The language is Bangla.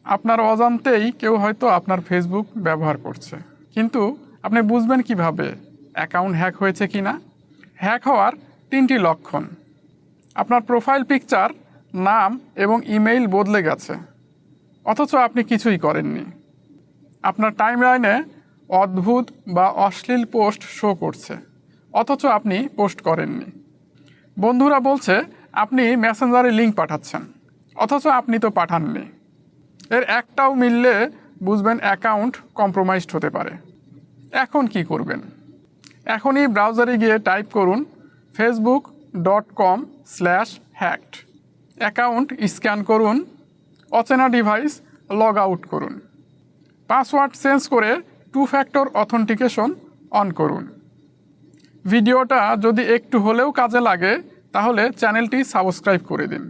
আপনার অজান্তেই কেউ হয়তো আপনার ফেসবুক ব্যবহার করছে, কিন্তু আপনি বুঝবেন কিভাবে অ্যাকাউন্ট হ্যাক হয়েছে কি না? হ্যাক হওয়ার 3টি লক্ষণ। আপনার প্রোফাইল পিকচার, নাম এবং ইমেইল বদলে গেছে, অথচ আপনি কিছুই করেননি। আপনার টাইমলাইনে অদ্ভুত বা অশ্লীল পোস্ট শো করছে, অথচ আপনি পোস্ট করেননি। বন্ধুরা বলছে আপনি মেসেঞ্জারে লিঙ্ক পাঠাচ্ছেন, অথচ আপনি তো পাঠাননি। এর একটাও মিললে বুঝবেন অ্যাকাউন্ট কম্প্রোমাইজড হতে পারে। এখন কি করবেন? এখনই ব্রাউজারে গিয়ে টাইপ করুন facebook.com/hacked। অ্যাকাউন্ট স্ক্যান করুন, অচেনা ডিভাইস লগ আউট করুন, পাসওয়ার্ড চেঞ্জ করে 2 ফ্যাক্টর অথেন্টিকেশন অন করুন। ভিডিওটা যদি একটু হলেও কাজে লাগে তাহলে চ্যানেলটি সাবস্ক্রাইব করে দিন।